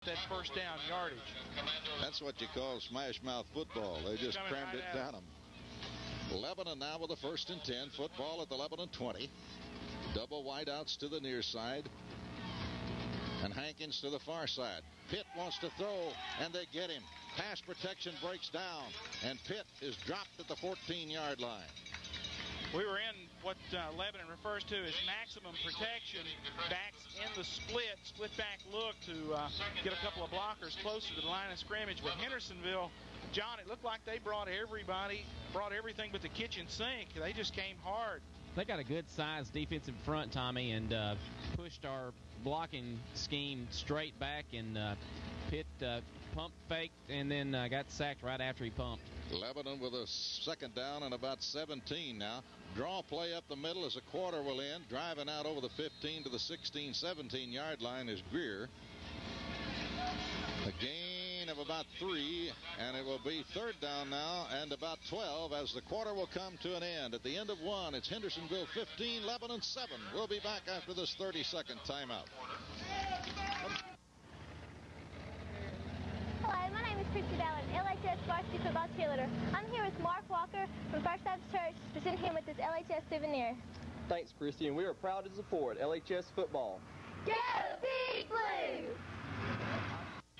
that first down yardage. That's what you call smash mouth football. They just crammed it down them. Lebanon now with the 1st and 10. Football at the Lebanon 20. Double wideouts to the near side. And Hankins to the far side. Pitt wants to throw, and they get him. Pass protection breaks down, and Pitt is dropped at the 14-yard line. We were in what Lebanon refers to as maximum protection. Backs in the split back look to get a couple of blockers closer to the line of scrimmage. But Hendersonville, John, it looked like they brought everything but the kitchen sink. They just came hard. They got a good size defensive front, Tommy, and pushed our blocking scheme straight back, and Pitt pump faked and then got sacked right after he pumped. Lebanon with a 2nd down and about 17 now. Draw play up the middle as a quarter will end. Driving out over the 15 to the 16, 17-yard line is Greer. A gain of about 3, and it will be 3rd down now and about 12 as the quarter will come to an end. At the end of 1, it's Hendersonville 15, Lebanon 7. We'll be back after this 30-second timeout. Hello, my name is Christy Dallin, LHS varsity football cheerleader. I'm here with Mark Walker from First Baptist Church to send him with this LHS souvenir. Thanks, Christy, and we are proud to support LHS football. Go Big Blue!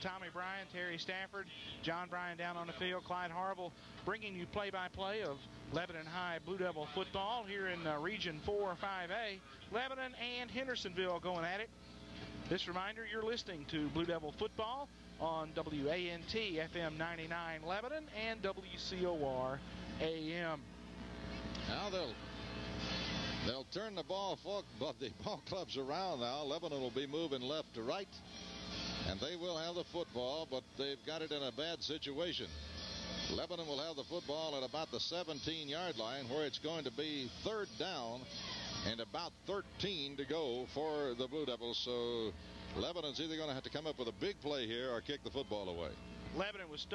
Tommy Bryan, Terry Stafford, John Bryan down on the field, Clyde Harville bringing you play-by-play of Lebanon High Blue Devil football here in Region 4 or 5A. Lebanon and Hendersonville going at it. This reminder, you're listening to Blue Devil football on WANT FM 99 Lebanon and WCOR AM. Now they'll turn the ball clubs around now. Lebanon will be moving left to right, and they will have the football, but they've got it in a bad situation. Lebanon will have the football at about the 17-yard line, where it's going to be 3rd down and about 13 to go for the Blue Devils. So Lebanon's either going to have to come up with a big play here or kick the football away. Lebanon was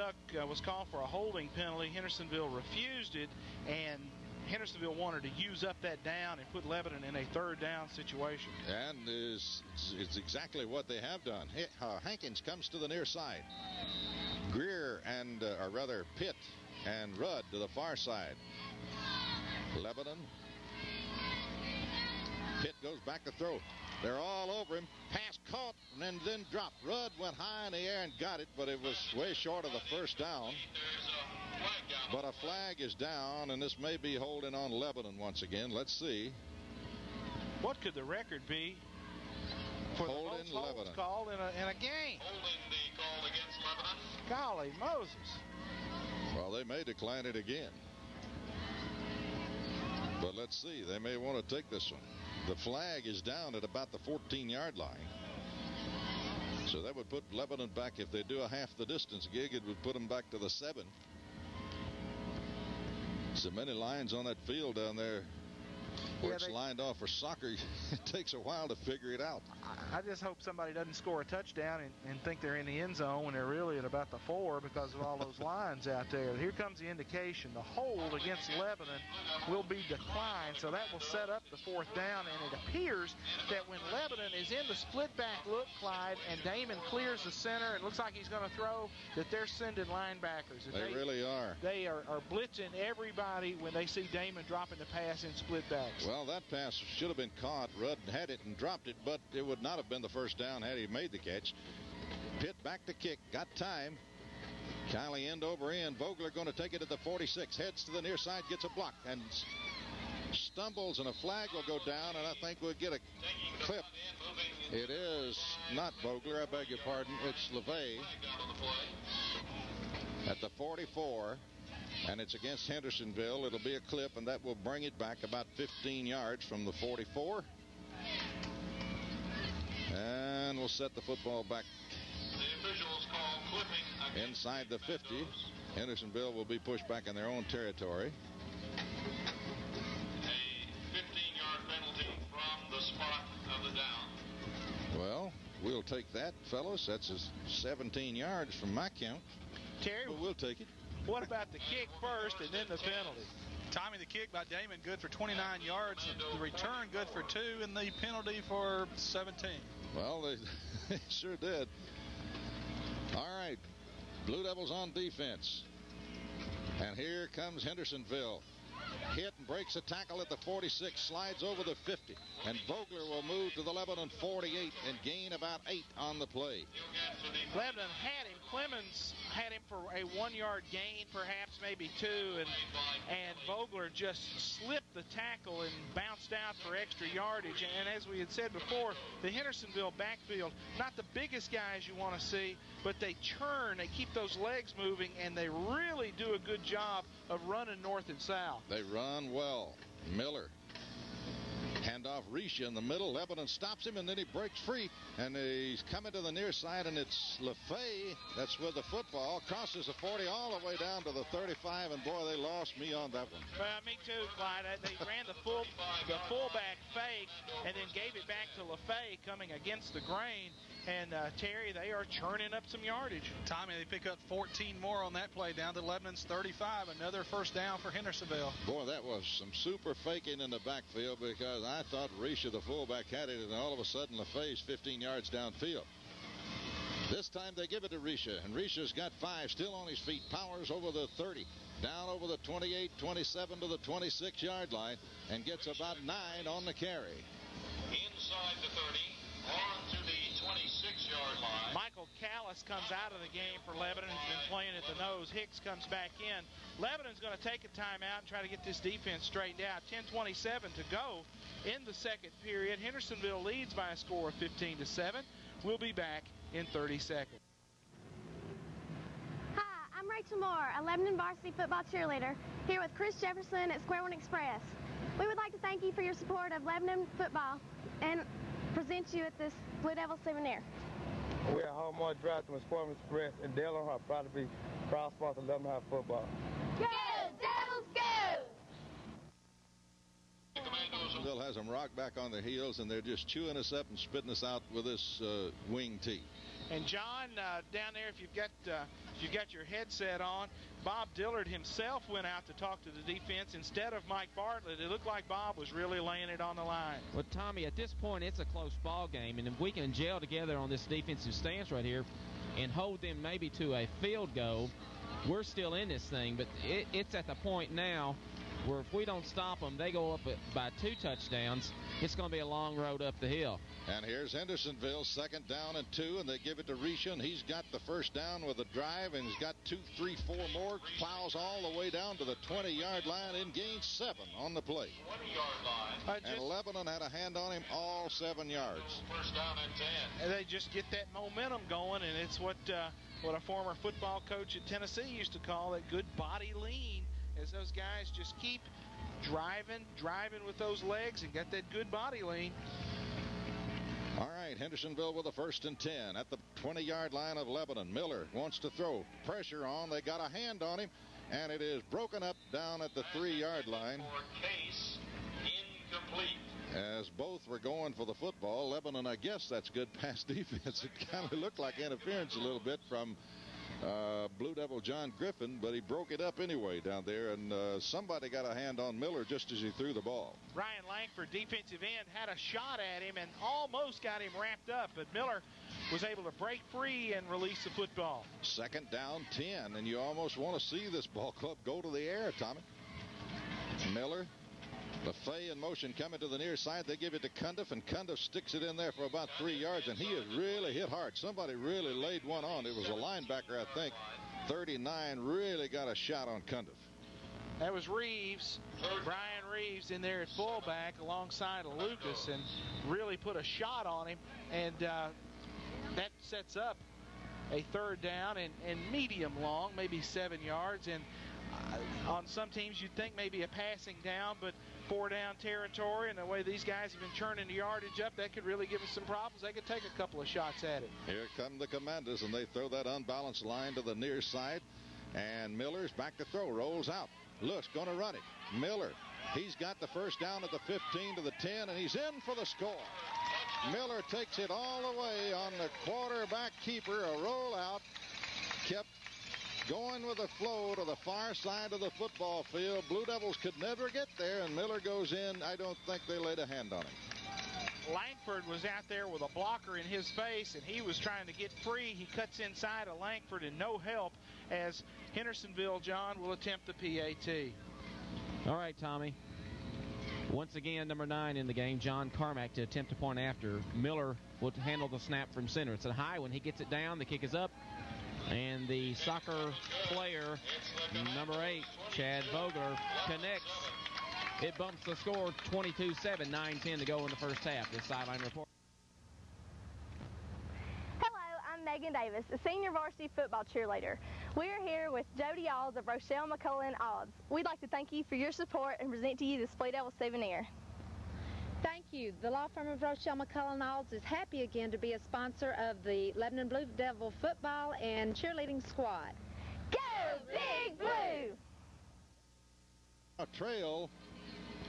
called for a holding penalty. Hendersonville refused it, and Hendersonville wanted to use up that down and put Lebanon in a 3rd down situation. And it's exactly what they have done. Hankins comes to the near side. Greer and, or rather, Pitt and Rudd to the far side. Lebanon. Pitt goes back to throw. They're all over him. Pass caught and then dropped. Rudd went high in the air and got it, but it was way short of the 1st down. But a flag is down, and this may be holding on Lebanon once again. Let's see. What could the record be for holding the most holds called in a game? Holding the call against Lebanon. Golly Moses. Well, they may decline it again. But let's see. They may want to take this one. The flag is down at about the 14-yard line. So that would put Lebanon back. If they do a half the distance gig, it would put them back to the 7. So many lines on that field down there where it's lined off for soccer. It takes a while to figure it out. I just hope somebody doesn't score a touchdown and think they're in the end zone when they're really at about the 4 because of all those lines out there. Here comes the indication. The hold against Lebanon will be declined, so that will set up the 4th down, and it appears that when Lebanon is in the split back look, Clyde, and Damon clears the center and looks like he's going to throw, that they're sending linebackers. They really are. They are blitzing everybody when they see Damon dropping the pass in split backs. Well, that pass should have been caught. Rudd had it and dropped it, but it would not have been the 1st down had he made the catch. Pitt back to kick. Got time. Kiley end over end. Vogler going to take it at the 46. Heads to the near side. Gets a block and stumbles, and a flag will go down, and I think we'll get a clip. It is not Vogler. I beg your pardon. It's LeVay at the 44. And it's against Hendersonville. It'll be a clip, and that will bring it back about 15 yards from the 44. And we'll set the football back inside the 50. Hendersonville will be pushed back in their own territory. A 15-yard penalty from the spot of the down. Well, we'll take that, fellas. That's 17 yards from my count. Terry, but we'll take it. What about the kick first and then the penalty? Tommy, the kick by Damon good for 29 yards, the return good for 2, and the penalty for 17. Well, they sure did. Blue Devils on defense. And here comes Hendersonville. Hit and breaks a tackle at the 46, slides over the 50, and Vogler will move to the Lebanon 48 and gain about 8 on the play. Lebanon had him. Clemens had him for a 1-yard gain, perhaps maybe 2, and Vogler just slipped the tackle and bounced out for extra yardage. And as we had said before, the Hendersonville backfield, not the biggest guys you want to see, but they churn, they keep those legs moving, and they really do a good job of running north and south. They run well. Miller. Handoff Risha in the middle. Lebanon stops him, and then he breaks free. And he's coming to the near side, and it's LaFay that's with the football. Crosses the 40 all the way down to the 35, and boy, they lost me on that one. Well, me too, Clyde. They ran the fullback fake and then gave it back to LaFay coming against the grain. And, Terry, they are churning up some yardage. Tommy, they pick up 14 more on that play down to Lebanon's 35. Another first down for Hendersonville. Boy, that was some super faking in the backfield, because I thought Risha, the fullback, had it, and all of a sudden LaFay's 15 yards downfield. This time they give it to Risha, and Risha's got 5 still on his feet. Powers over the 30, down over the 28, 27 to the 26-yard line, and gets about 9 on the carry. Inside the 30, on to the 26-yard line. Michael Callis comes out of the game for Lebanon. He's been playing at the nose. Hicks comes back in. Lebanon's going to take a timeout and try to get this defense straightened out. 10:27 to go in the second period. Hendersonville leads by a score of 15-7. We'll be back in 30 seconds. Hi, I'm Rachel Moore, a Lebanon varsity football cheerleader, here with Chris Jefferson at Square One Express. We would like to thank you for your support of Lebanon football and present you at this Blue Devil souvenir. We are Hallmark Drive to Square One Express, and Dale and her proud to be proud sponsor of Lebanon High football. Go, Devils, go! Bill has them rocked back on their heels, and they're just chewing us up and spitting us out with this wing tee. And John, down there, if you've got your headset on, Bob Dillard himself went out to talk to the defense instead of Mike Bartlett. It looked like Bob was really laying it on the line. Well, Tommy, at this point, it's a close ball game, and if we can gel together on this defensive stance right here and hold them maybe to a field goal, we're still in this thing. But it's at the point now where if we don't stop them, they go up by 2 touchdowns. It's going to be a long road up the hill. And here's Hendersonville, 2nd down and 2, and they give it to Risha, and he's got the first down with a drive, and he's got 2, 3, 4 more, plows all the way down to the 20-yard line and gains 7 on the play. 20-yard line. And Lebanon had a hand on him all 7 yards. First down and 10. And they just get that momentum going, and it's what a former football coach at Tennessee used to call it good body lean, as those guys just keep driving with those legs and got that good body lean. All right, Hendersonville with a 1st and 10 at the 20-yard line of Lebanon. Miller wants to throw. Pressure on. They got a hand on him, and it is broken up down at the 3-yard line. Case incomplete. As both were going for the football, Lebanon, I guess that's good pass defense. It kind of looked like interference a little bit from Blue Devil John Griffin, but he broke it up anyway down there, and somebody got a hand on Miller just as he threw the ball. Ryan Langford, defensive end, had a shot at him and almost got him wrapped up, but Miller was able to break free and release the football. 2nd down, 10, and you almost want to see this ball club go to the air, Tommy. Miller, LaFay in motion coming to the near side. They give it to Cundiff, and Cundiff sticks it in there for about 3 yards, and he is really hit hard. Somebody really laid one on. It was a linebacker, I think. 39 really got a shot on Cundiff. That was Reeves, Brian Reeves, in there at fullback alongside of Lucas, and really put a shot on him, and that sets up a 3rd down and medium long, maybe 7 yards, and on some teams you'd think maybe a passing down, but 4-down territory, and the way these guys have been churning the yardage up, that could really give us some problems. They could take a couple of shots at it. Here come the Commanders, and they throw that unbalanced line to the near side, and Miller's back to throw, rolls out. Looks going to run it. Miller, he's got the first down at the 15 to the 10, and he's in for the score. Miller takes it all the way on the quarterback keeper, a rollout, kept going with the flow to the far side of the football field. Blue Devils could never get there, and Miller goes in. I don't think they laid a hand on him. Langford was out there with a blocker in his face, and he was trying to get free. He cuts inside of Langford, and no help as Hendersonville, John, will attempt the PAT. All right, Tommy. Once again, number 9 in the game, John Carmack, to attempt a point after. Miller will handle the snap from center. It's a high one. He gets it down. The kick is up. And the soccer player, number 8, Chad Vogler, connects. It bumps the score 22-7, 9:10 to go in the first half. This sideline report. Hello, I'm Megan Davis, a senior varsity football cheerleader. We are here with Jody Alls of Rochelle McCullough Odds. We'd like to thank you for your support and present to you this Blue Devil souvenir. Thank you. The law firm of Rochelle McCullough Odds is happy again to be a sponsor of the Lebanon Blue Devil football and cheerleading squad. Go Big Blue! A trail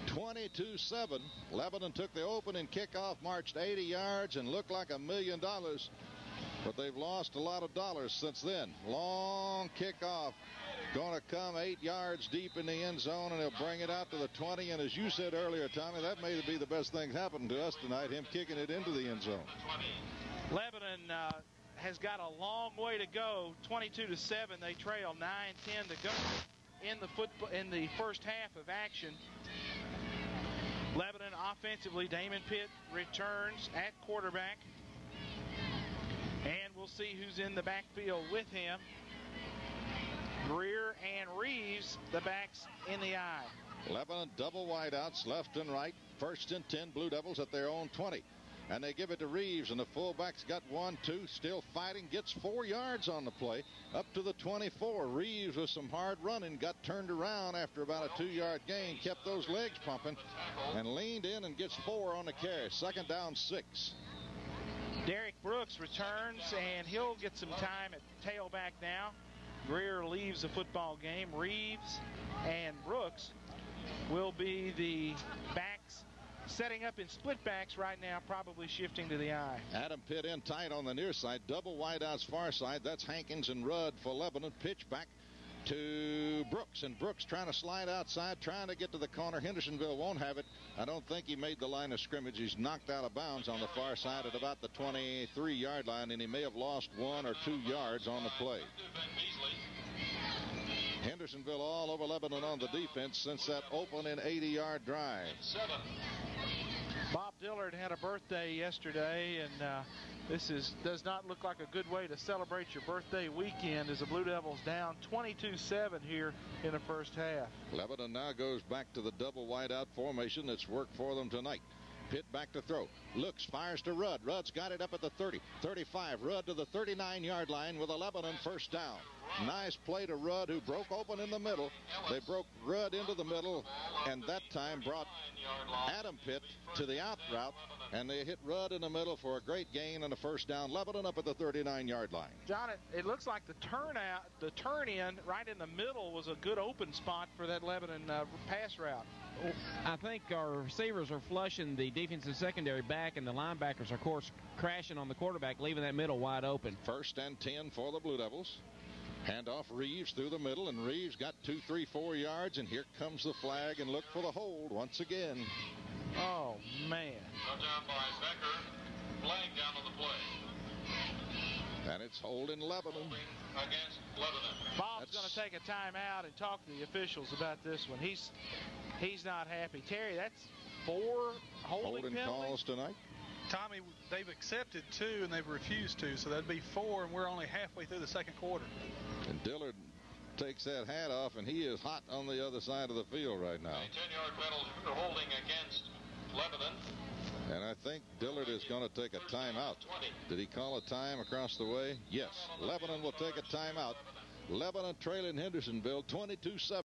22-7. Lebanon took the opening kickoff, marched 80 yards, and looked like $1 million. But they've lost a lot of dollars since then. Long kickoff. Going to come 8 yards deep in the end zone, and he'll bring it out to the 20. And as you said earlier, Tommy, that may be the best thing happened to us tonight, him kicking it into the end zone. Lebanon has got a long way to go. 22-7. They trail 9:10 to go in the first half of action. Lebanon offensively, Damon Pitt returns at quarterback. And we'll see who's in the backfield with him. Greer and Reeves, the backs in the eye. Lebanon double wideouts left and right. 1st and 10, Blue Devils at their own 20. And they give it to Reeves, and the fullback's got 1, 2, still fighting, gets 4 yards on the play, up to the 24. Reeves with some hard running, got turned around after about a 2-yard gain, kept those legs pumping, and leaned in and gets 4 on the carry. 2nd down, 6. Derek Brooks returns, and he'll get some time at tailback now. Greer leaves the football game. Reeves and Brooks will be the backs setting up in split backs right now, probably shifting to the eye. Adam Pitt in tight on the near side. Double wideouts far side. That's Hankins and Rudd for Lebanon. Pitch back to Brooks, and Brooks trying to slide outside, trying to get to the corner. Hendersonville won't have it. I don't think he made the line of scrimmage. He's knocked out of bounds on the far side at about the 23-yard line, and he may have lost 1 or 2 yards on the play. Hendersonville all over Lebanon on the defense since that opening 80-yard drive. Bob Dillard had a birthday yesterday, and does not look like a good way to celebrate your birthday weekend as the Blue Devils down 22-7 here in the first half. Lebanon now goes back to the double wideout formation that's worked for them tonight. Pitt back to throw. Looks, fires to Rudd. Rudd's got it up at the 30, 35. Rudd to the 39-yard line with a Lebanon first down. Nice play to Rudd, who broke open in the middle. They broke Rudd into the middle, and that time brought Adam Pitt to the out route, and they hit Rudd in the middle for a great gain and a first down. Lebanon up at the 39-yard line. John, it looks like the turn in right in the middle was a good open spot for that Lebanon pass route. I think our receivers are flushing the defensive secondary back, and the linebackers are, of course, crashing on the quarterback, leaving that middle wide open. 1st and 10 for the Blue Devils. Handoff Reeves through the middle, and Reeves got 2, 3, 4 yards, and here comes the flag, and look for the hold once again. Oh, man. Touchdown by Becker. Flag down on the play. And it's holding Lebanon. Against Lebanon. Bob's going to take a timeout and talk to the officials about this one. He's not happy. Terry, that's 4 holding penalties calls tonight. Tommy, they've accepted 2 and they've refused 2, so that'd be 4, and we're only halfway through the second quarter. And Dillard takes that hat off, and he is hot on the other side of the field right now. A 10-yard penalty for holding against Lebanon. And I think Dillard is going to take a timeout. Did he call a time across the way? Yes. Lebanon will take a timeout. Lebanon trailing Hendersonville 22-7.